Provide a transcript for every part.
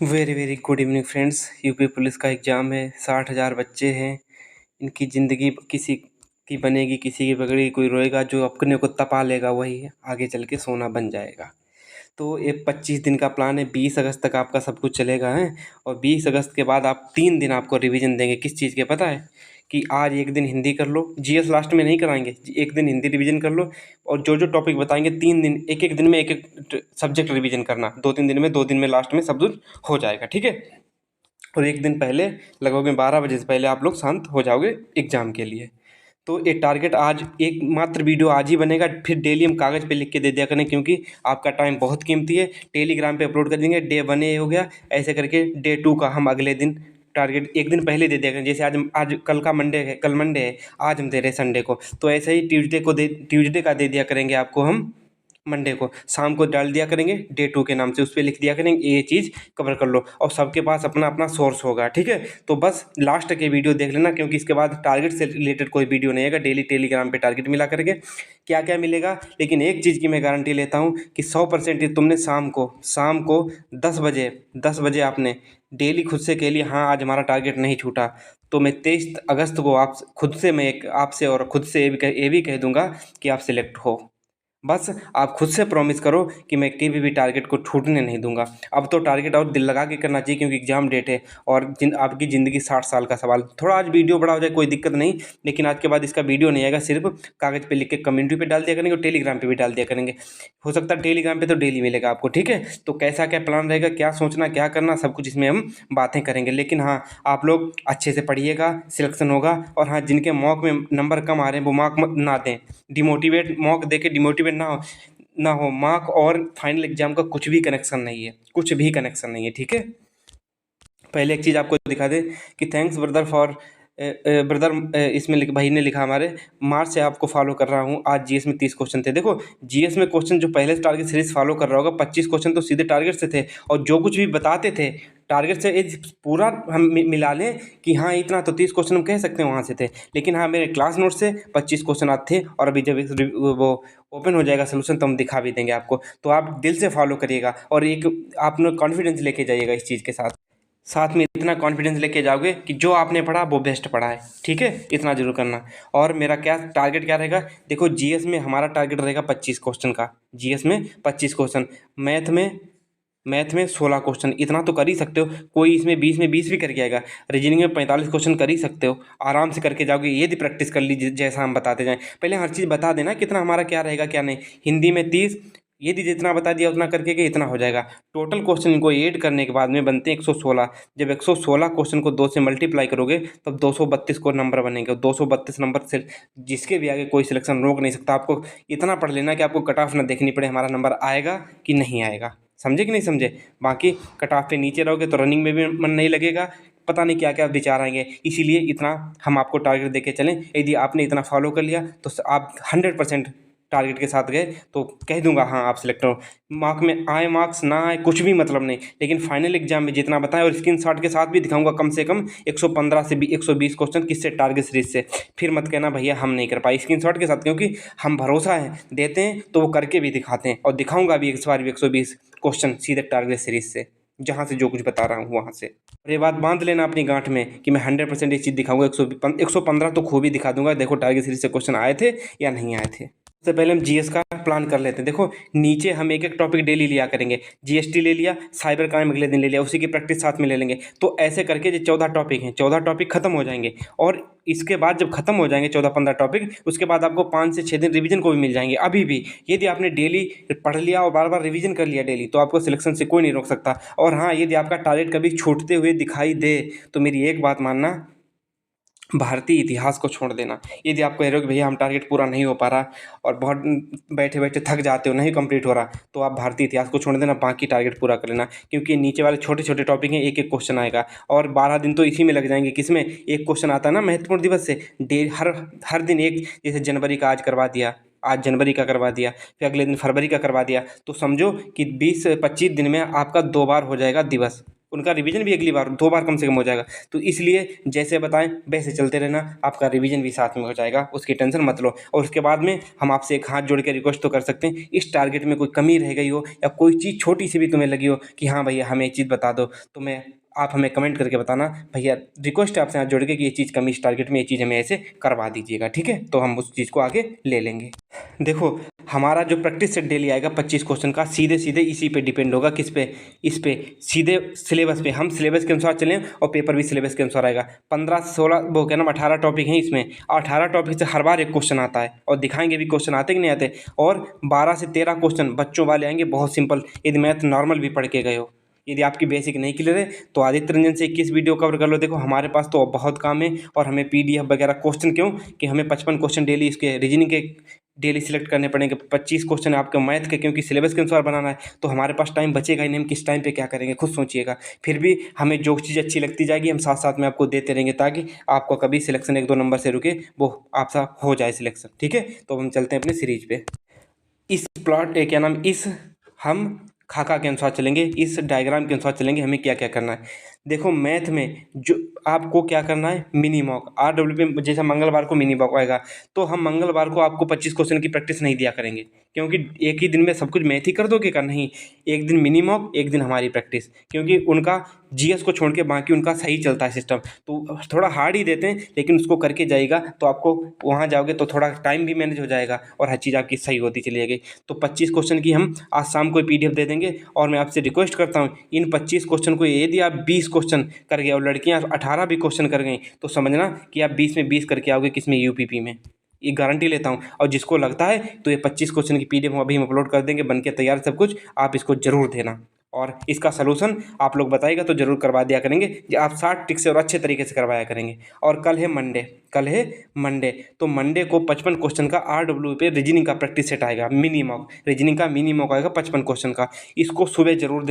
Very very good evening friends. UP police का exam है। 60,000 बच्चे हैं। इनकी ज़िंदगी किसी की बनेगी, किसी की बिगड़ेगी। कोई रोएगा, जो अपने को तपा लेगा वही आगे चल के सोना बन जाएगा। तो ये 25 दिन का प्लान है। 20 अगस्त तक आपका सब कुछ चलेगा है। और 20 अगस्त के बाद आप 3 दिन आपको रिवीजन देंगे। किस चीज़ के पता है? कि आज एक दिन हिंदी कर लो, जीएस लास्ट में नहीं कराएंगे, एक दिन हिंदी रिवीजन कर लो। और जो जो टॉपिक बताएंगे 3 दिन, एक एक दिन में एक एक सब्जेक्ट रिवीजन करना। 2-3 दिन में, 2 दिन में लास्ट में सब कुछ हो जाएगा, ठीक है। और एक दिन पहले, लगभग में 12 बजे से पहले आप लोग शांत हो जाओगे एग्ज़ाम के लिए। तो ये टारगेट आज, एक मात्र वीडियो आज ही बनेगा। फिर डेली हम कागज़ पे लिख के दे दिया करें, क्योंकि आपका टाइम बहुत कीमती है। टेलीग्राम पे अपलोड कर देंगे। डे 1 ये हो गया, ऐसे करके डे 2 का हम अगले दिन टारगेट एक दिन पहले दे दिया करें। जैसे आज कल का मंडे है, कल मंडे है, आज हम दे रहे हैं संडे को, तो ऐसे ही ट्यूसडे का दे दिया करेंगे आपको हम। मंडे को शाम को डाल दिया करेंगे डे 2 के नाम से, उस पर लिख दिया करेंगे ये चीज़ कवर कर लो। और सबके पास अपना अपना सोर्स होगा, ठीक है। तो बस लास्ट के वीडियो देख लेना, क्योंकि इसके बाद टारगेट से रिलेटेड कोई वीडियो नहीं आएगा। डेली टेलीग्राम पे टारगेट मिला करेंगे, क्या क्या मिलेगा। लेकिन एक चीज़ की मैं गारंटी लेता हूँ कि 100% तुमने शाम को 10 बजे आपने डेली खुद से कह लिया, हाँ आज हमारा टारगेट नहीं छूटा। तो मैं 23 अगस्त को आप खुद से, मैं एक आपसे और खुद से ये भी कह दूंगा कि आप सिलेक्ट हो। बस आप खुद से प्रॉमिस करो कि मैं कभी भी टारगेट को छूटने नहीं दूंगा। अब तो टारगेट और दिल लगा के करना चाहिए, क्योंकि एग्जाम डेट है। और आपकी ज़िंदगी 60 साल का सवाल। थोड़ा आज वीडियो बड़ा हो जाए कोई दिक्कत नहीं, लेकिन आज के बाद इसका वीडियो नहीं आएगा। सिर्फ कागज़ पे लिख के कम्युनिटी पे डाल दिया करेंगे और टेलीग्राम पे भी डाल दिया करेंगे। हो सकता है टेलीग्राम पे तो डेली मिलेगा आपको, ठीक है। तो कैसा क्या प्लान रहेगा, क्या सोचना, क्या करना, सब कुछ इसमें हम बातें करेंगे। लेकिन हाँ, आप लोग अच्छे से पढ़िएगा, सिलेक्शन होगा। और हाँ, जिनके मॉक में नंबर कम आ रहे हैं वो मॉक मत ना दें। डिमोटिवेट मॉक दे के डिमोटिवेट ना हो। मार्क और फाइनल एग्जाम का कुछ भी कनेक्शन नहीं है, कुछ भी कनेक्शन नहीं है, ठीक है। पहले एक चीज़ आपको दिखा दे कि थैंक्स ब्रदर फॉर ब्रदर, इसमें भाई ने लिखा हमारे, मार्च से आपको फॉलो कर रहा हूँ। आज जीएस में 30 क्वेश्चन थे। देखो, जीएस में क्वेश्चन जो पहले से टारगेट सीरीज फॉलो कर रहा होगा, 25 क्वेश्चन तो सीधे टारगेट से थे। और जो कुछ भी बताते थे टारगेट से, पूरा हम मिला लें कि हाँ इतना तो 30 क्वेश्चन हम कह सकते हैं वहाँ से थे। लेकिन हाँ, मेरे क्लास नोट से 25 क्वेश्चन आते थे। और अभी जब वो ओपन हो जाएगा सोल्यूशन तो हम दिखा भी देंगे आपको। तो आप दिल से फॉलो करिएगा और एक आप लोग कॉन्फिडेंस लेके जाइएगा इस चीज़ के साथ। साथ में इतना कॉन्फिडेंस लेके जाओगे कि जो आपने पढ़ा वो बेस्ट पढ़ा है, ठीक है। इतना जरूर करना। और मेरा क्या टारगेट क्या रहेगा, देखो जीएस में हमारा टारगेट रहेगा 25 क्वेश्चन का। जीएस में 25 क्वेश्चन, मैथ में 16 क्वेश्चन। इतना तो कर ही सकते हो। कोई इसमें 20 में 20 भी करके आएगा। रीजनिंग में 45 क्वेश्चन कर ही सकते हो, आराम से करके जाओगे। ये भी प्रैक्टिस कर लीजिए जैसा हम बताते जाएं। पहले हर चीज़ बता देना कितना हमारा क्या रहेगा क्या नहीं। हिंदी में 30, यदि जितना बता दिया उतना करके कि इतना हो जाएगा। टोटल क्वेश्चन इनको ऐड करने के बाद में बनते हैं 116। जब 116 क्वेश्चन को 2 से मल्टीप्लाई करोगे तब 232 को नंबर बनेंगे। 232 नंबर से जिसके भी आगे कोई सिलेक्शन रोक नहीं सकता। आपको इतना पढ़ लेना कि आपको कट ऑफ ना देखनी पड़े, हमारा नंबर आएगा कि नहीं आएगा। समझे कि नहीं समझे। बाकी कट ऑफ पे नीचे रहोगे तो रनिंग में भी मन नहीं लगेगा, पता नहीं क्या क्या विचार आएंगे। इसीलिए इतना हम आपको टारगेट देके चलें। यदि आपने इतना फॉलो कर लिया तो आप 100% टारगेट के साथ गए तो कह दूंगा हाँ आप सिलेक्ट हो। मार्क में आए, मार्क्स ना आए, कुछ भी मतलब नहीं। लेकिन फाइनल एग्जाम में जितना बताएं, और स्क्रीनशॉट के साथ भी दिखाऊंगा कम से कम 115 से 120 क्वेश्चन। किससे? टारगेट सीरीज से। फिर मत कहना भैया हम नहीं कर पाए, स्क्रीनशॉट के साथ। क्योंकि हम भरोसा है देते हैं तो वो करके भी दिखाते हैं। और दिखाऊंगा भी इस बार भी 120 क्वेश्चन सीधे टारगेट सीरीज से, जहाँ से जो कुछ बता रहा हूँ वहाँ से। और ये बात बांध लेना अपनी गांठ में कि मैं 100% ये चीज़ दिखाऊंगा। 115 तो खूब ही दिखा दूंगा। देखो टारगेट सीरीज से क्वेश्चन आए थे या नहीं आए थे। सबसे पहले हम जीएस का प्लान कर लेते हैं। देखो नीचे हम एक एक टॉपिक डेली लिया करेंगे। जीएसटी ले लिया, साइबर क्राइम अगले दिन ले लिया, उसी की प्रैक्टिस साथ में ले लेंगे। तो ऐसे करके जो 14 टॉपिक हैं, 14 टॉपिक खत्म हो जाएंगे। और इसके बाद जब खत्म हो जाएंगे 14-15 टॉपिक, उसके बाद आपको 5 से 6 दिन रिवीजन को भी मिल जाएंगे। अभी भी यदि आपने डेली पढ़ लिया और बार बार रिवीजन कर लिया डेली, तो आपको सिलेक्शन से कोई नहीं रोक सकता। और हाँ, यदि आपका टारगेट कभी छूटते हुए दिखाई दे तो मेरी एक बात मानना, भारतीय इतिहास को छोड़ देना। यदि आपको कह रहे हो कि भैया हम टारगेट पूरा नहीं हो पा रहा और बहुत बैठे बैठे थक जाते हो, नहीं कंप्लीट हो रहा, तो आप भारतीय इतिहास को छोड़ देना, बाकी टारगेट पूरा कर लेना। क्योंकि नीचे वाले छोटे छोटे टॉपिक हैं, एक एक क्वेश्चन आएगा। और 12 दिन तो इसी में लग जाएंगे। किसमें? एक क्वेश्चन आता है ना महत्वपूर्ण दिवस से, हर दिन एक। जैसे जनवरी का आज करवा दिया, आज जनवरी का करवा दिया, फिर अगले दिन फरवरी का करवा दिया, तो समझो कि 20-25 दिन में आपका 2 बार हो जाएगा दिवस। उनका रिवीजन भी अगली बार 2 बार कम से कम हो जाएगा। तो इसलिए जैसे बताएं वैसे चलते रहना, आपका रिवीजन भी साथ में हो जाएगा, उसकी टेंशन मत लो। और उसके बाद में हम आपसे एक हाथ जोड़ के रिक्वेस्ट तो कर सकते हैं, इस टारगेट में कोई कमी रह गई हो या कोई चीज़ छोटी सी भी तुम्हें लगी हो कि हाँ भैया हमें ये चीज़ बता दो, तो मैं आप हमें कमेंट करके बताना, भैया रिक्वेस्ट है आपसे हाथ जोड़ के कि ये चीज़ कमी इस टारगेट में, ये चीज़ हमें ऐसे करवा दीजिएगा, ठीक है? तो हम उस चीज़ को आगे ले लेंगे। देखो हमारा जो प्रैक्टिस सेट डेली आएगा 25 क्वेश्चन का, सीधे सीधे इसी पे डिपेंड होगा, किस पे, इस पे सीधे सिलेबस पे, हम सिलेबस के अनुसार चलें और पेपर भी सिलेबस के अनुसार आएगा। 15 से 16 वो क्या नाम 18 टॉपिक हैं इसमें, 18 टॉपिक से हर बार एक क्वेश्चन आता है और दिखाएंगे भी क्वेश्चन आते कि नहीं आते। और 12 से 13 क्वेश्चन बच्चों वाले आएंगे बहुत सिंपल, यदि मैथ नॉर्मल भी पढ़ के गए हो। यदि आपकी बेसिक नहीं क्लियर है तो आदित्य रंजन से 21 वीडियो कवर कर लो। देखो हमारे पास तो बहुत काम है और हमें पीडीएफ वगैरह क्वेश्चन क्यों कि हमें 55 क्वेश्चन डेली इसके रीजनिंग के डेली सिलेक्ट करने पड़ेंगे, 25 क्वेश्चन आपके मैथ के, क्योंकि सिलेबस के अनुसार बनाना है। तो हमारे पास टाइम बचेगा ही नहीं, हम किस टाइम पे क्या करेंगे खुद सोचिएगा। फिर भी हमें जो चीज़ अच्छी लगती जाएगी हम साथ साथ में आपको देते रहेंगे, ताकि आपको कभी सिलेक्शन 1-2 नंबर से रुके, वो आपसा हो जाए सिलेक्शन, ठीक है? तो हम चलते हैं अपने सीरीज पे। इस प्लॉट क्या नाम इस हम खाका के अनुसार चलेंगे, इस डायग्राम के अनुसार चलेंगे। हमें क्या क्या करना है, देखो मैथ में जो आपको क्या करना है, मिनी मॉक RWP, जैसे मंगलवार को मिनी मॉक आएगा तो हम मंगलवार को आपको 25 क्वेश्चन की प्रैक्टिस नहीं दिया करेंगे, क्योंकि एक ही दिन में सब कुछ मैथ ही कर दोगे का नहीं। एक दिन मिनी मॉक, एक दिन हमारी प्रैक्टिस, क्योंकि उनका जीएस को छोड़ के बाकी उनका सही चलता है सिस्टम, तो थोड़ा हार्ड ही देते हैं, लेकिन उसको करके जाएगा तो आपको वहाँ जाओगे तो थोड़ा टाइम भी मैनेज हो जाएगा और हर चीज़ आपकी सही होती चली जाएगी। तो 25 क्वेश्चन की हम आज शाम को पीडीएफ दे देंगे। और मैं आपसे रिक्वेस्ट करता हूँ इन 25 क्वेश्चन को, यदि आप 20 क्वेश्चन कर गए और लड़कियाँ 18 भी क्वेश्चन कर गई तो समझना कि आप 20 में 20 करके आओगे, किसमें, यूपीपी में, ये गारंटी लेता हूँ। और जिसको लगता है तो ये 25 क्वेश्चन की पीडीएफ अभी हम अपलोड कर देंगे, बन के तैयार सब कुछ, आप इसको जरूर देना और इसका सलूशन आप लोग बताइएगा तो जरूर करवा दिया करेंगे, जो आप 60 टिक से और अच्छे तरीके से करवाया करेंगे। और कल है मंडे, तो मंडे को 55 क्वेश्चन का RW पे रीजनिंग का प्रैक्टिस सेट आएगा, मिनी मॉक, रीजनिंग का मिनी मॉक आएगा 55 क्वेश्चन का। इसको सुबह जरूर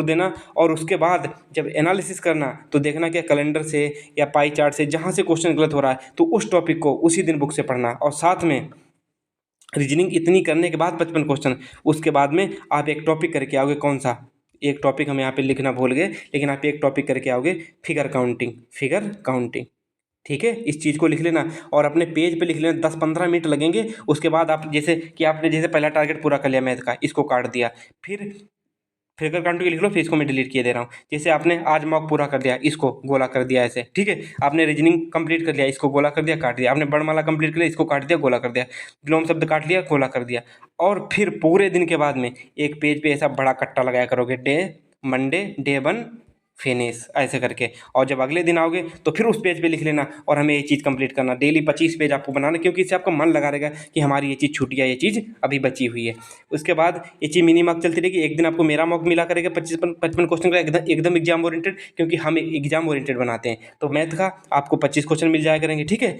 देना। और उसके बाद जब एनालिसिस करना तो देखना क्या कैलेंडर से या पाई चार्ट से जहाँ से क्वेश्चन गलत हो रहा है तो उस टॉपिक को उसी दिन बुक से पढ़ना। और साथ में रीजनिंग इतनी करने के बाद 55 क्वेश्चन, उसके बाद में आप एक टॉपिक करके आओगे, कौन सा, एक टॉपिक हम यहाँ पे लिखना भूल गए, लेकिन आप एक टॉपिक करके आओगे फिगर काउंटिंग, ठीक है? इस चीज़ को लिख लेना और अपने पेज पे लिख लेना, 10-15 मिनट लगेंगे। उसके बाद आप जैसे कि आपने जैसे पहला टारगेट पूरा कर लिया मैथ का, इसको काट दिया, फिगर काउंटिंग लिख लो, फिर इसको मैं डिलीट किए दे रहा हूँ। जैसे आपने आज मॉक पूरा कर दिया, इसको गोला कर दिया ऐसे, ठीक है? आपने रीजनिंग कंप्लीट कर लिया, इसको गोला कर दिया, काट दिया। आपने वर्णमाला कंप्लीट कर लिया, इसको काट दिया, गोला कर दिया। विलोम शब्द काट लिया, गोला कर दिया। और फिर पूरे दिन के बाद में एक पेज पे ऐसा बड़ा कट्टा लगाया करोगे, मंडे डे 1 फिनिश ऐसे करके। और जब अगले दिन आओगे तो फिर उस पेज पे लिख लेना और हमें ये चीज़ कंप्लीट करना। डेली 25 पेज आपको बनाना, क्योंकि इससे आपका मन लगा रहेगा कि हमारी ये चीज़ छूटी है, ये चीज़ अभी बची हुई है। उसके बाद ये चीज़ मिनी मॉक चलती रहेगी। एक दिन आपको मेरा मॉक मिला करेगा 55 क्वेश्चन का, एकदम एग्जाम ओरिएंटेड, क्योंकि हम एग्जाम ओरिएंटेड बनाते हैं। तो मैथ का आपको 25 क्वेश्चन मिल जाया करेंगे, ठीक है?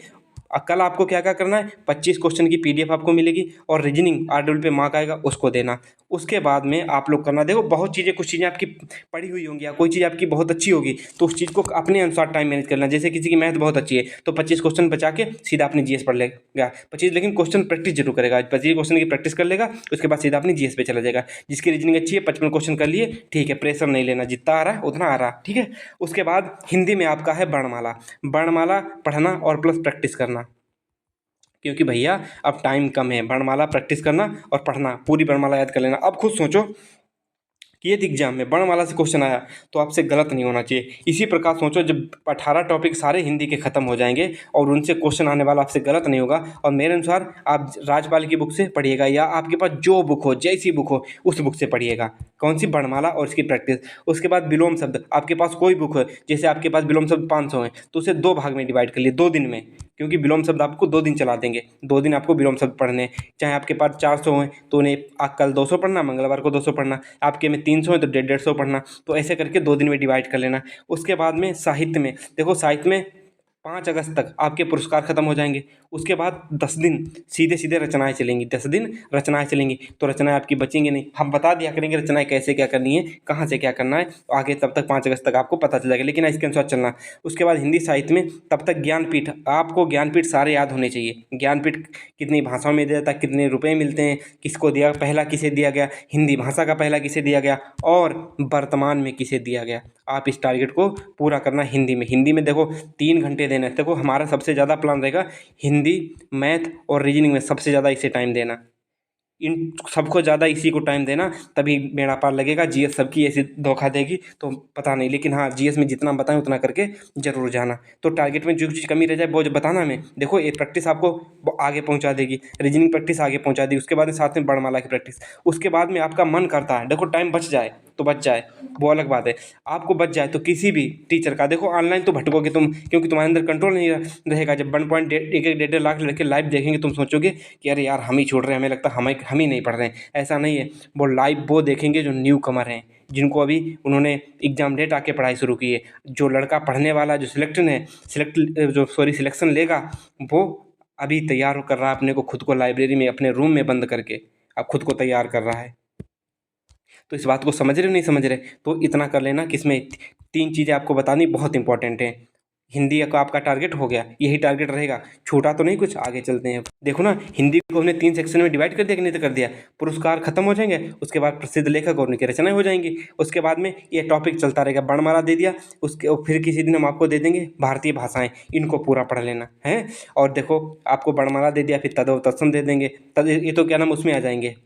कल आपको क्या क्या करना है, 25 क्वेश्चन की पीडीएफ आपको मिलेगी और रीजनिंग RW पे मार्क आएगा, उसको देना। उसके बाद में आप लोग करना, देखो बहुत चीज़ें, कुछ चीज़ें आपकी पढ़ी हुई होंगी या कोई चीज़ आपकी बहुत अच्छी होगी तो उस चीज़ को अपने अनुसार टाइम मैनेज करना। जैसे किसी की मैथ बहुत अच्छी है तो 25 क्वेश्चन बचा के सीधा अपनी जीएस पढ़ लेगा 25, लेकिन क्वेश्चन प्रैक्टिस जरूर करेगा, 25 क्वेश्चन की प्रैक्टिस कर लेगा, उसके बाद सीधा अपनी जीएस पे चला जाएगा। जिसकी रीजनिंग अच्छी है 55 क्वेश्चन कर लिए, ठीक है, प्रेशर नहीं लेना, जितना आ रहा है उतना आ रहा, ठीक है? उसके बाद हिंदी में आपका है वर्णमाला पढ़ना और प्लस प्रैक्टिस करना, क्योंकि भैया अब टाइम कम है। वर्णमाला प्रैक्टिस करना और पढ़ना, पूरी वर्णमाला याद कर लेना। अब खुद सोचो कि यदि एग्जाम में वर्णमाला से क्वेश्चन आया तो आपसे गलत नहीं होना चाहिए। इसी प्रकार सोचो जब 18 टॉपिक सारे हिंदी के खत्म हो जाएंगे और उनसे क्वेश्चन आने वाला आपसे गलत नहीं होगा। और मेरे अनुसार आप राजपाल की बुक से पढ़िएगा या आपके पास जो बुक हो, जैसी बुक हो उस बुक से पढ़िएगा। कौन सी, वर्णमाला और इसकी प्रैक्टिस। उसके बाद विलोम शब्द, आपके पास कोई बुक है, जैसे आपके पास विलोम शब्द 500 है तो उसे 2 भाग में डिवाइड कर लिए 2 दिन में, क्योंकि विलोम शब्द आपको 2 दिन चला देंगे। 2 दिन आपको विलोम शब्द पढ़ने, चाहे आपके पास 400 हैं तो उन्हें कल 200 पढ़ना, मंगलवार को 200 पढ़ना, आपके में 300 है तो 150 पढ़ना। तो ऐसे करके 2 दिन में डिवाइड कर लेना। उसके बाद में साहित्य में देखो, साहित्य में 5 अगस्त तक आपके पुरस्कार खत्म हो जाएंगे। उसके बाद 10 दिन सीधे सीधे रचनाएं चलेंगी, 10 दिन रचनाएं चलेंगी, तो रचनाएं आपकी बचेंगी नहीं। हम बता दिया करेंगे रचनाएं कैसे क्या करनी है, कहाँ से क्या करना है, आगे तब तक 5 अगस्त तक आपको पता चल जाएगा, लेकिन इसके अनुसार चलना। उसके बाद हिंदी साहित्य में तब तक ज्ञानपीठ, आपको ज्ञानपीठ सारे याद होने चाहिए। ज्ञानपीठ कितनी भाषाओं में दिया जाता है, कितने रुपए मिलते हैं, किसको दिया, पहला किसे दिया गया, हिंदी भाषा का पहला किसे दिया गया, और वर्तमान में किसे दिया गया। आप इस टारगेट को पूरा करना हिंदी में। हिंदी में देखो 3 घंटे देना है। देखो हमारा सबसे ज़्यादा प्लान रहेगा हिंदी, मैथ और रीजनिंग में सबसे ज़्यादा इसे टाइम देना। इन सबको ज़्यादा इसी को टाइम देना, तभी बेड़ा पार लगेगा। जीएस सबकी ऐसी धोखा देगी तो पता नहीं, लेकिन हाँ जीएस में जितना बताएं उतना करके जरूर जाना। तो टारगेट में जो चीज़ कमी रह जाए वो जो बताना हमें। देखो ये प्रैक्टिस आपको आगे पहुंचा देगी, रीजनिंग प्रैक्टिस आगे पहुंचा देगी, उसके बाद में साथ में वर्णमाला की प्रैक्टिस। उसके बाद में आपका मन करता है, देखो टाइम बच जाए तो बच जाए, वो अलग बात है। आपको बच जाए तो किसी भी टीचर का, देखो ऑनलाइन तो भटकोगे तुम, क्योंकि तुम्हारे अंदर कंट्रोल नहीं रहेगा। जब 1.1 लाख लड़के लाइव देखेंगे तुम सोचोगे कि अरे यार हम ही छोड़ रहे हैं, हमें लगता है हम ही नहीं पढ़ रहे हैं। ऐसा नहीं है, वो लाइव वो देखेंगे जो न्यू कमर हैं, जिनको अभी उन्होंने एग्जाम डेट आके पढ़ाई शुरू की है। जो लड़का पढ़ने वाला जो सिलेक्शन लेगा, वो अभी तैयार कर रहा है अपने को, खुद को लाइब्रेरी में अपने रूम में बंद करके अब खुद को तैयार कर रहा है। तो इस बात को समझ रहे हो नहीं समझ रहे, तो इतना कर लेना कि इसमें 3 चीज़ें आपको बतानी बहुत इंपॉर्टेंट है। हिंदी का आपका टारगेट हो गया, यही टारगेट रहेगा, छूटा तो नहीं कुछ। आगे चलते हैं। देखो ना हिंदी को हमने 3 सेक्शन में डिवाइड कर दिया कि नहीं, तो कर दिया। पुरस्कार खत्म हो जाएंगे, उसके बाद प्रसिद्ध लेखक और उनकी रचनाएं हो जाएंगी। उसके बाद में ये टॉपिक चलता रहेगा, वर्णमाला दे दिया, उसके फिर किसी दिन हम आपको दे देंगे भारतीय भाषाएं, इनको पूरा पढ़ लेना है। और देखो आपको वर्णमाला दे दिया, फिर तदव तत्सम दे देंगे, ये तो क्या नाम उसमें आ जाएंगे,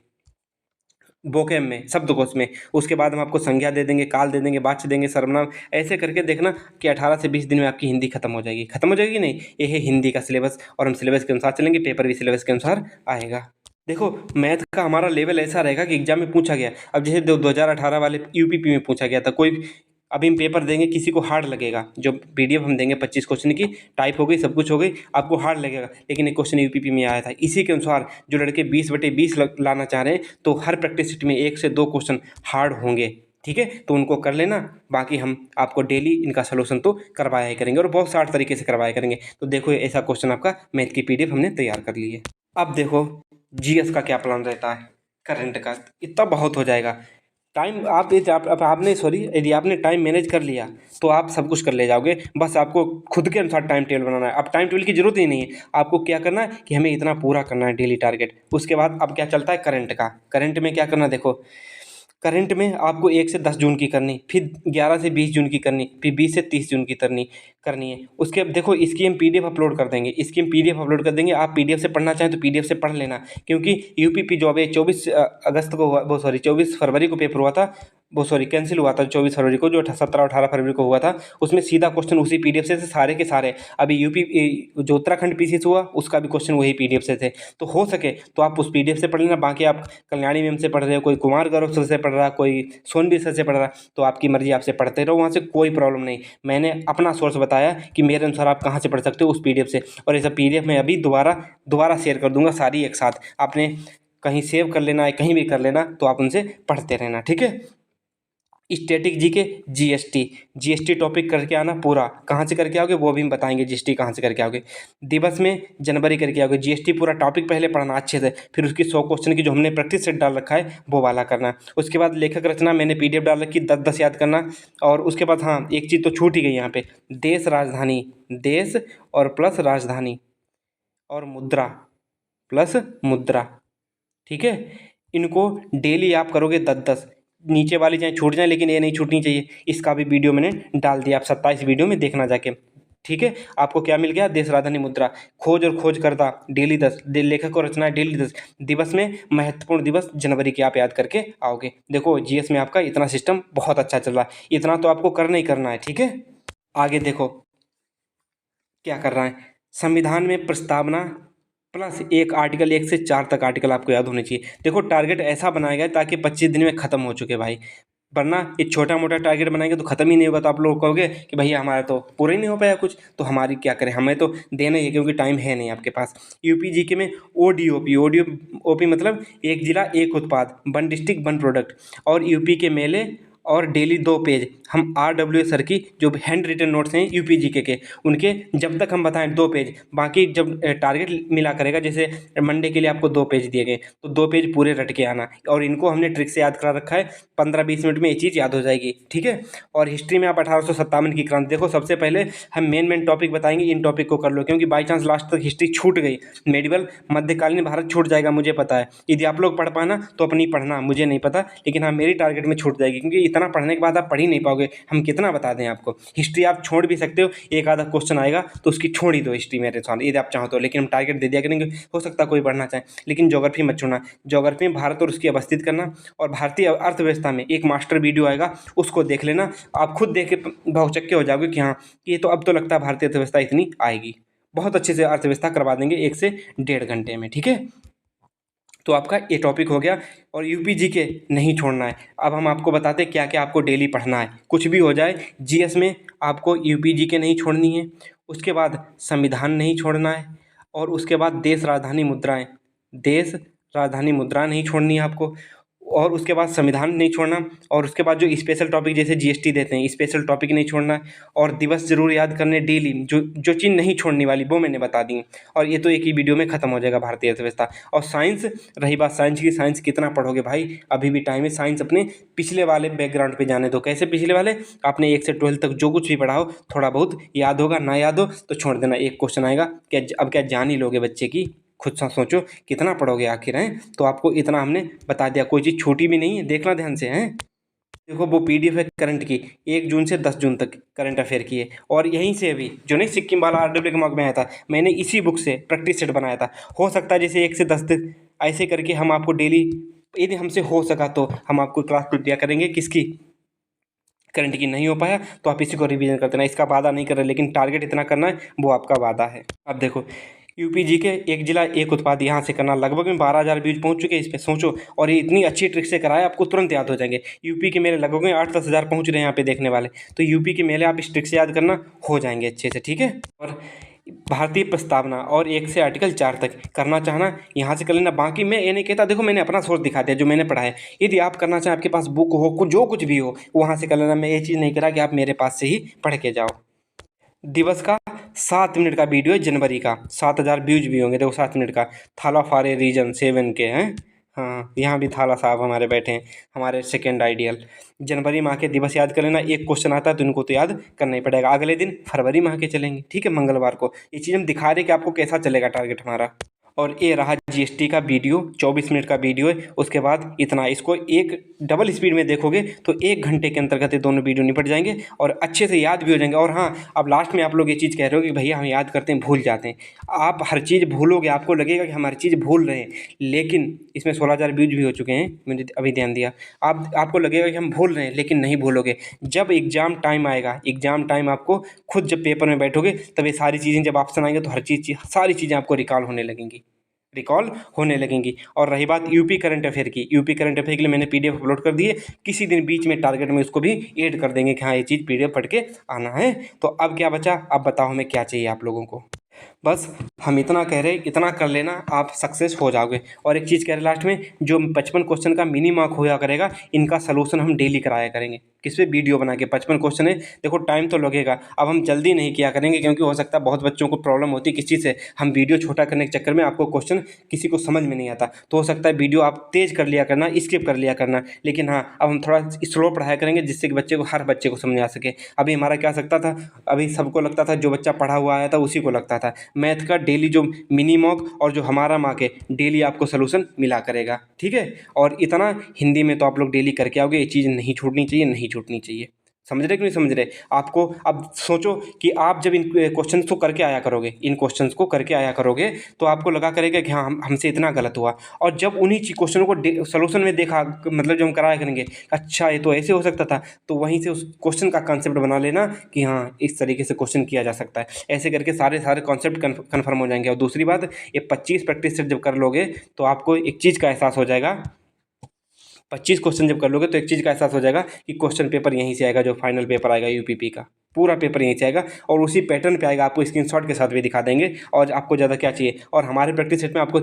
वोकैब में, शब्दकोश में। उसके बाद हम आपको संज्ञा दे देंगे, काल दे देंगे, वाच्य देंगे, सर्वनाम। ऐसे करके देखना कि 18 से 20 दिन में आपकी हिंदी खत्म हो जाएगी। खत्म हो जाएगी नहीं, ये है हिंदी का सिलेबस, और हम सिलेबस के अनुसार चलेंगे, पेपर भी सिलेबस के अनुसार आएगा। देखो मैथ का हमारा लेवल ऐसा रहेगा कि एग्जाम में पूछा गया, अब जैसे 2018 वाले यूपीपी में पूछा गया था, कोई अभी हम पेपर देंगे, किसी को हार्ड लगेगा, जो पीडीएफ हम देंगे 25 क्वेश्चन की, टाइप हो गई, सब कुछ हो गई, आपको हार्ड लगेगा, लेकिन एक क्वेश्चन यूपीपी में आया था। इसी के अनुसार जो लड़के 20/20 लाना चाह रहे हैं, तो हर प्रैक्टिस सेट में 1 से 2 क्वेश्चन हार्ड होंगे, ठीक है, तो उनको कर लेना। बाकी हम आपको डेली इनका सोल्यूशन तो करवाया ही करेंगे, और बहुत शार्ट तरीके से करवाया करेंगे। तो देखो ऐसा क्वेश्चन आपका मैथ की पीडीएफ हमने तैयार कर ली है। अब देखो जीएस का क्या प्लान रहता है, करंट का, इतना बहुत हो जाएगा। टाइम आप यदि आप आपने सॉरी यदि आपने टाइम मैनेज कर लिया तो आप सब कुछ कर ले जाओगे। बस आपको खुद के अनुसार टाइम टेबल बनाना है। अब टाइम टेबल की जरूरत ही नहीं है, आपको क्या करना है कि हमें इतना पूरा करना है डेली टारगेट। उसके बाद अब क्या चलता है करंट का। करंट में क्या करना, देखो करंट में आपको 1 से 10 जून की करनी, फिर 11 से 20 जून की करनी, फिर 20 से 30 जून की करनी है। उसके देखो इसकी हम पीडीएफ अपलोड कर देंगे, इसकी हम पीडीएफ अपलोड कर देंगे। आप पीडीएफ से पढ़ना चाहें तो पीडीएफ से पढ़ लेना, क्योंकि यूपीपी जो अभी 24 अगस्त को हुआ, वो सॉरी 24 फरवरी को पेपर हुआ था, वो सॉरी कैंसिल हुआ था 24 फरवरी को, जो 17-18 फरवरी को हुआ था, उसमें सीधा क्वेश्चन उसी पीडीएफ से थे सारे के सारे। अभी यूपी जो उत्तराखंड पीसीएस हुआ उसका भी क्वेश्चन वही पीडीएफ से थे। तो हो सके तो आप उस पीडीएफ से पढ़ लेना। बाकी आप कल्याणी मैम से पढ़ रहे हो, कोई कुमार गौरव सर से पढ़ रहा, कोई सोनबीर सर से पढ़ रहा, तो आपकी मर्जी, आपसे पढ़ते रहो, वहाँ से कोई प्रॉब्लम नहीं। मैंने अपना सोर्स बताया कि मेरे अनुसार आप कहाँ से पढ़ सकते हो, उस पीडीएफ से। और ये सब पीडीएफ मैं अभी दोबारा शेयर कर दूंगा सारी एक साथ, आपने कहीं सेव कर लेना है, कहीं भी कर लेना, तो आप उनसे पढ़ते रहना, ठीक है। स्टैटिक जीके, जीएसटी टॉपिक करके आना पूरा। कहाँ से करके आओगे वो भी हम बताएंगे, जीएसटी कहाँ से करके आओगे। दिवस में जनवरी करके आओगे। जीएसटी पूरा टॉपिक पहले पढ़ना अच्छे से, फिर उसकी 100 क्वेश्चन की जो हमने प्रैक्टिस सेट डाल रखा है वो वाला करना। उसके बाद लेखक रचना मैंने पीडीएफ डाल रखी, 10-10 याद करना। और उसके बाद हाँ एक चीज़ तो छूट ही गई यहाँ पे, देश राजधानी, देश और प्लस राजधानी और मुद्रा प्लस मुद्रा, ठीक है। इनको डेली आप करोगे 10-10, नीचे वाली चाहे छूट जाए लेकिन ये नहीं छूटनी चाहिए। इसका भी वीडियो मैंने डाल दिया, आप 27 वीडियो में देखना जाके, ठीक है। आपको क्या मिल गया, देश राजधानी मुद्रा। खोज और खोजकर्ता डेली 10, लेखक और रचना डेली 10। दिवस में महत्वपूर्ण दिवस जनवरी के आप याद करके आओगे। देखो जीएस में आपका इतना सिस्टम बहुत अच्छा चल रहा है, इतना तो आपको करना ही करना है, ठीक है। आगे देखो क्या कर रहा है, संविधान में प्रस्तावना प्लस एक आर्टिकल, 1 से 4 तक आर्टिकल आपको याद होने चाहिए। देखो टारगेट ऐसा बनाया गया ताकि 25 दिन में ख़त्म हो चुके भाई, वरना ये छोटा मोटा टारगेट बनाएंगे तो ख़त्म ही नहीं होगा। तो आप लोग कहोगे कि भैया हमारा तो पूरा ही नहीं हो पाया कुछ, तो हमारी क्या करें, हमें तो देना ही है क्योंकि टाइम है नहीं आपके पास। यूपी जीके में ओडीओपी मतलब एक जिला एक उत्पाद, वन डिस्ट्रिक्ट वन प्रोडक्ट, और यूपी के मेले और डेली 2 पेज हम RW सर की जो हैंड रिटन नोट्स हैं यूपी जीके के, उनके जब तक हम बताएं 2 पेज, बाकी जब टारगेट मिला करेगा, जैसे मंडे के लिए आपको 2 पेज दिए गए तो 2 पेज पूरे रट के आना, और इनको हमने ट्रिक से याद करा रखा है, 15-20 मिनट में ये चीज़ याद हो जाएगी, ठीक है। और हिस्ट्री में आप 1857 की क्रांति देखो। सबसे पहले हम मेन टॉपिक बताएंगे, इन टॉपिक को कर लो, क्योंकि बाई चांस लास्ट तक हिस्ट्री छूट गई, मेडिवल मध्यकालीन भारत छूट जाएगा, मुझे पता है। यदि आप लोग पढ़ पाना तो अपनी पढ़ना, मुझे नहीं पता, लेकिन हाँ मेरी टारगेट में छूट जाएगी, क्योंकि इतना पढ़ने के बाद आप पढ़ ही नहीं पाओगे। हम कितना बता दें आपको। हिस्ट्री आप छोड़ भी सकते हो, एक आधा क्वेश्चन आएगा तो उसकी छोड़ ही दो हिस्ट्री मेरे साथ, यदि आप चाहो तो, लेकिन हम टारगेट दे दिया करेंगे। हो सकता है कोई पढ़ना चाहे, लेकिन ज्योग्राफी मत छोड़ना। ज्योग्राफी में भारत और उसकी अवस्थित करना, और भारतीय अर्थव्यवस्था में एक मास्टर वीडियो आएगा, उसको देख लेना। आप खुद देख के भौचक्के हो जाओगे कि हाँ ये तो अब तो लगता है भारतीय अर्थव्यवस्था इतनी आएगी। बहुत अच्छे से अर्थव्यवस्था करवा देंगे 1 से 1.5 घंटे में, ठीक है। तो आपका ये टॉपिक हो गया। और यूपी जीके नहीं छोड़ना है। अब हम आपको बताते हैं क्या क्या आपको डेली पढ़ना है, कुछ भी हो जाए। जीएस में आपको यूपी जीके नहीं छोड़नी है, उसके बाद संविधान नहीं छोड़ना है, और उसके बाद देश राजधानी मुद्रा नहीं छोड़नी है आपको, और उसके बाद संविधान नहीं छोड़ना, और उसके बाद जो स्पेशल टॉपिक जैसे जीएसटी देते हैं, स्पेशल टॉपिक नहीं छोड़ना है, और दिवस जरूर याद करने डेली। जो जो चीज़ नहीं छोड़ने वाली वो मैंने बता दी, और ये तो एक ही वीडियो में ख़त्म हो जाएगा भारतीय अर्थव्यवस्था। और साइंस, रही बात साइंस की, साइंस कितना पढ़ोगे भाई, अभी भी टाइम है। साइंस अपने पिछले वाले बैकग्राउंड पे जाने दो। कैसे पिछले वाले? आपने 1 से 12 तक जो कुछ भी पढ़ा हो थोड़ा बहुत याद होगा, ना याद हो तो छोड़ देना। एक क्वेश्चन आएगा, क्या अब क्या जान ही लोगे बच्चे की? खुद सा सोचो कितना पढ़ोगे आखिर, हैं? तो आपको इतना हमने बता दिया, कोई चीज़ छूटी भी नहीं है, देखना ध्यान से, हैं? देखो वो पीडीएफ है करंट की, 1 जून से 10 जून तक करंट अफेयर की है। और यहीं से अभी जो नहीं सिक्किम वाला RW के मॉक में आया था, मैंने इसी बुक से प्रैक्टिस सेट बनाया था। हो सकता है जैसे 1 से 10 तक ऐसे करके हम आपको डेली, यदि हमसे हो सका तो हम आपको क्लास दिया करेंगे। किसकी? करंट की। नहीं हो पाया तो आप इसी को रिवीजन कर देना। इसका वादा नहीं कर रहे, लेकिन टारगेट इतना करना है, वो आपका वादा है। अब देखो यूपी जी के एक जिला एक उत्पाद यहाँ से करना, लगभग में 12,000 व्यूज पहुँच चुके हैं इस पर। सोचो, और ये इतनी अच्छी ट्रिक से कराया, आपको तुरंत याद हो जाएंगे। यूपी के मेले लगभग में 8-10 हज़ार पहुँच रहे हैं यहाँ पे देखने वाले। तो यूपी के मेले आप इस ट्रिक से याद करना, हो जाएंगे अच्छे से, ठीक है। और भारतीय प्रस्तावना और 1 से आर्टिकल 4 तक करना चाहना, यहाँ से कर लेना। बाकी मैं ये नहीं कहता, देखो मैंने अपना सोर्स दिखा दिया जो मैंने पढ़ा है। यदि आप करना चाहें, आपके पास बुक हो, जो कुछ भी हो, वहाँ से कर लेना। मैं ये चीज़ नहीं करा कि आप मेरे पास से ही पढ़ के जाओ। दिवस का 7 मिनट का वीडियो है, जनवरी का 7,000 व्यूज भी होंगे। देखो 7 मिनट का। थाला फारे रीजन 7 के हैं। हाँ, यहाँ भी थाला साहब हमारे बैठे हैं, हमारे सेकेंड आइडियल। जनवरी माह के दिवस याद कर लेना। एक क्वेश्चन आता है तो इनको तो याद करना ही पड़ेगा। अगले दिन फरवरी माह के चलेंगे, ठीक है, मंगलवार को। ये चीज़ हम दिखा रहे कि आपको कैसा चलेगा टारगेट हमारा। और ये रहा जीएसटी का वीडियो, 24 मिनट का वीडियो है। उसके बाद इतना, इसको एक डबल स्पीड में देखोगे तो 1 घंटे के अंतर्गत ये दोनों वीडियो निपट जाएंगे और अच्छे से याद भी हो जाएंगे। और हाँ, अब लास्ट में आप लोग ये चीज़ कह रहे हो कि भैया हम याद करते हैं भूल जाते हैं। आप हर चीज़ भूलोगे, आपको लगेगा कि हम हर चीज़ भूल रहे हैं, लेकिन इसमें 16,000 व्यूज भी हो चुके हैं, मैंने अभी ध्यान दिया। आपको लगेगा कि हम भूल रहे हैं, लेकिन नहीं भूलोगे। जब एग्ज़ाम टाइम आएगा, एग्ज़ाम टाइम आपको खुद जब पेपर में बैठोगे, तब ये सारी चीज़ें जब ऑप्शन आएंगे तो हर चीज़ सारी चीज़ें आपको रिकॉल होने लगेंगी। और रही बात यूपी करंट अफेयर की, यूपी करंट अफेयर के लिए मैंने पीडीएफ अपलोड कर दिए। किसी दिन बीच में टारगेट में उसको भी ऐड कर देंगे कि हाँ ये चीज़ पीडीएफ पढ़ के आना है। तो अब क्या बचा? अब बताओ हमें क्या चाहिए आप लोगों को। बस हम इतना कह रहे, इतना कर लेना, आप सक्सेस हो जाओगे। और एक चीज़ कह रहे लास्ट में, जो 55 क्वेश्चन का मिनी मार्क होया करेगा, इनका सलूशन हम डेली कराया करेंगे। किस पे? वीडियो बना के। 55 क्वेश्चन है, देखो टाइम तो लगेगा। अब हम जल्दी नहीं किया करेंगे, क्योंकि हो सकता है बहुत बच्चों को प्रॉब्लम होती है किस चीज़ से, हम वीडियो छोटा करने के चक्कर में आपको क्वेश्चन किसी को समझ में नहीं आता। तो हो सकता है वीडियो आप तेज़ कर लिया करना, स्किप कर लिया करना। लेकिन हाँ, अब हम थोड़ा स्लो पढ़ाया करेंगे, जिससे कि हर बच्चे को समझ आ सके। अभी हमारा क्या सकता था, अभी सबको लगता था जो बच्चा पढ़ा हुआ आया था उसी को लगता था। मैथ का डेली जो मिनी मॉक और जो हमारा मॉक है, डेली आपको सलूशन मिला करेगा, ठीक है। और इतना हिंदी में तो आप लोग डेली करके आओगे। ये चीज़ नहीं छूटनी चाहिए, नहीं छूटनी चाहिए। समझ रहे कि नहीं समझ रहे? आपको अब सोचो कि आप जब इन क्वेश्चंस को करके आया करोगे, इन क्वेश्चंस को करके आया करोगे, तो आपको लगा करेगा कि हाँ हमसे इतना गलत हुआ। और जब उन्हीं क्वेश्चनों को सलूशन में देखा, मतलब जब हम कराया करेंगे, अच्छा ये तो ऐसे हो सकता था, तो वहीं से उस क्वेश्चन का कॉन्सेप्ट बना लेना कि हाँ इस तरीके से क्वेश्चन किया जा सकता है। ऐसे करके सारे कॉन्सेप्ट कन्फर्म हो जाएंगे। और दूसरी बात, ये 25 प्रैक्टिस सेट जब कर लोगे तो आपको एक चीज़ का एहसास हो जाएगा। 25 क्वेश्चन जब कर लोगे तो एक चीज़ का एहसास हो जाएगा कि क्वेश्चन पेपर यहीं से आएगा, जो फाइनल पेपर आएगा यूपीपी का। पूरा पेपर यहीं से आएगा और उसी पैटर्न पे आएगा, आपको स्क्रीनशॉट के साथ भी दिखा देंगे। और आपको ज़्यादा क्या चाहिए। और हमारे प्रैक्टिस सेट में आपको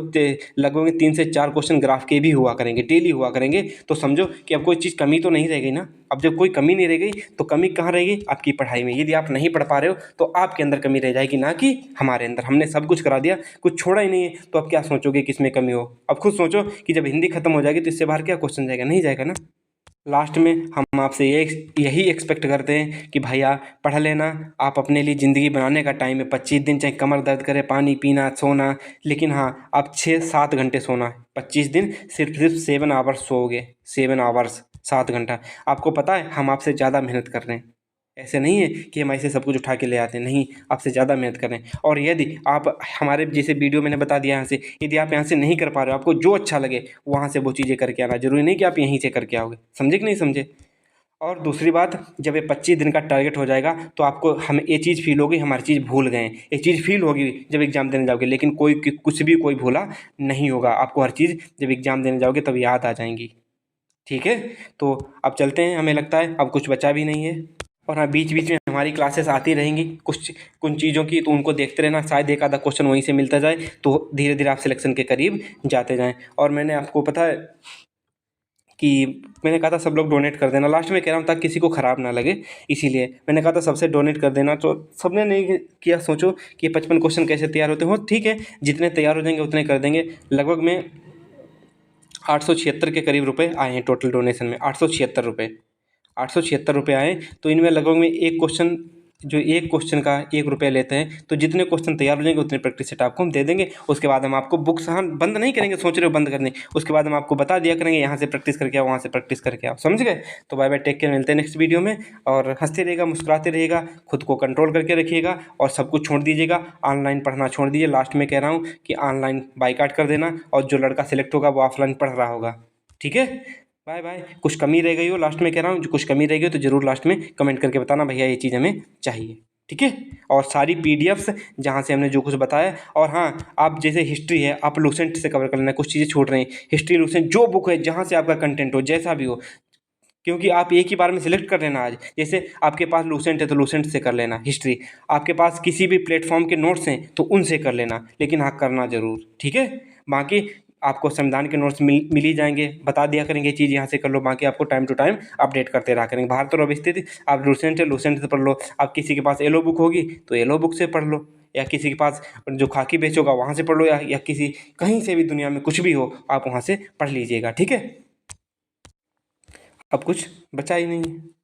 लगभग 3 से 4 क्वेश्चन ग्राफ के भी हुआ करेंगे, डेली हुआ करेंगे। तो समझो कि अब कोई चीज़ कमी तो नहीं रह गई ना। अब जब कोई कमी नहीं रह गई तो कमी कहाँ रहेगी, आपकी पढ़ाई में। यदि आप नहीं पढ़ पा रहे हो तो आपके अंदर कमी रह जाएगी, ना कि हमारे अंदर। हमने सब कुछ करा दिया, कुछ छोड़ा ही नहीं है, तो अब क्या सोचोगे किसमें कमी हो। अब खुद सोचो कि जब हिंदी खत्म हो जाएगी तो इससे बाहर क्या क्वेश्चन जाएगा, नहीं जाएगा ना। लास्ट में हम आपसे यही एक्सपेक्ट करते हैं कि भैया पढ़ लेना। आप अपने लिए ज़िंदगी बनाने का टाइम है 25 दिन, चाहे कमर दर्द करे, पानी पीना, सोना, लेकिन हाँ आप 6-7 घंटे सोना। 25 दिन सिर्फ 7 आवर्स सोओगे, 7 आवर्स, 7 घंटा। आपको पता है हम आपसे ज़्यादा मेहनत कर रहे हैं। ऐसे नहीं है कि हम ऐसे सब कुछ उठा के ले आते हैं, नहीं, आपसे ज़्यादा मेहनत करें। और यदि आप हमारे जैसे वीडियो मैंने बता दिया यहाँ से, यदि आप यहाँ से नहीं कर पा रहे हो, आपको जो अच्छा लगे वहाँ से वो चीज़ें करके आना। ज़रूरी नहीं कि आप यहीं से करके आओगे, समझे कि नहीं समझे। और दूसरी बात, जब ये 25 दिन का टारगेट हो जाएगा तो आपको हम ये चीज़ फील होगी, हमारी चीज़ भूल गए हैं। ये चीज़ फील होगी जब एग्ज़ाम देने जाओगे, लेकिन कुछ भी कोई भूला नहीं होगा। आपको हर चीज़ जब एग्ज़ाम देने जाओगे तब याद आ जाएंगी, ठीक है। तो अब चलते हैं, हमें लगता है अब कुछ बचा भी नहीं है। और हाँ, बीच बीच में हमारी क्लासेस आती रहेंगी कुछ चीज़ों की, तो उनको देखते रहना। शायद एक आधा क्वेश्चन वहीं से मिलता जाए, तो धीरे धीरे आप सिलेक्शन के करीब जाते जाएं। और मैंने आपको पता है कि मैंने कहा था सब लोग डोनेट कर देना, लास्ट में कह रहा हूँ ताकि किसी को ख़राब ना लगे, इसीलिए मैंने कहा था सबसे डोनेट कर देना। तो सबने नहीं किया। सोचो कि 55 क्वेश्चन कैसे तैयार होते हो। ठीक है, जितने तैयार हो जाएंगे उतने कर देंगे। लगभग में 876 के करीब रुपए आए हैं टोटल डोनेशन में, 876 रुपये, 876 रुपये आए। तो इनमें लगभग में एक क्वेश्चन, जो एक क्वेश्चन का 1 रुपया लेते हैं, तो जितने क्वेश्चन तैयार हो जाएंगे उतने प्रैक्टिस सेट आपको हम दे देंगे। उसके बाद हम आपको बुक्स हाँ बंद नहीं करेंगे, सोच रहे हो बंद करने, उसके बाद हम आपको बता दिया करेंगे यहाँ से प्रैक्टिस करके आओ, वहाँ से प्रैक्टिस करके आओ, समझ गए। तो बाय बाय, टेक केयर, मिलते हैं नेक्स्ट वीडियो में। और हंसते रहिएगा, मुस्कुराते रहिएगा, खुद को कंट्रोल करके रखिएगा और सब कुछ छोड़ दीजिएगा। ऑनलाइन पढ़ना छोड़ दीजिए। लास्ट में कह रहा हूँ कि ऑनलाइन बाईकाट कर देना, और जो लड़का सेलेक्ट होगा वो ऑफलाइन पढ़ रहा होगा, ठीक है। Bye bye. कुछ कमी रह गई हो, लास्ट में कह रहा हूँ, जो कुछ कमी रह गई हो तो ज़रूर लास्ट में कमेंट करके बताना, भैया ये चीज़ हमें चाहिए, ठीक है। और सारी पीडीएफ्स जहाँ से हमने जो कुछ बताया। और हाँ, आप जैसे हिस्ट्री है, आप लूसेंट से कवर कर लेना, कुछ चीज़ें छूट रही हैं। हिस्ट्री लूसेंट जो बुक है, जहाँ से आपका कंटेंट हो, जैसा भी हो, क्योंकि आप एक ही बार में सिलेक्ट कर लेना। आज जैसे आपके पास लूसेंट है तो लूसेंट से कर लेना हिस्ट्री, आपके पास किसी भी प्लेटफॉर्म के नोट्स हैं तो उनसे कर लेना, लेकिन हाँ करना ज़रूर, ठीक है। बाकी आपको संविधान के नोट्स मिल ही जाएंगे, बता दिया करेंगे चीज़ यहाँ से कर लो। बाकी आपको टाइम टू टाइम अपडेट करते रहा करेंगे। बाहर तो अब स्थिति, आप लूसेंट है, लूसेंट से पढ़ लो। आप किसी के पास एलो बुक होगी तो एलो बुक से पढ़ लो, या किसी के पास जो खाकी बेच होगा वहाँ से पढ़ लो, या किसी कहीं से भी दुनिया में कुछ भी हो आप वहाँ से पढ़ लीजिएगा, ठीक है। अब कुछ बचा ही नहीं है।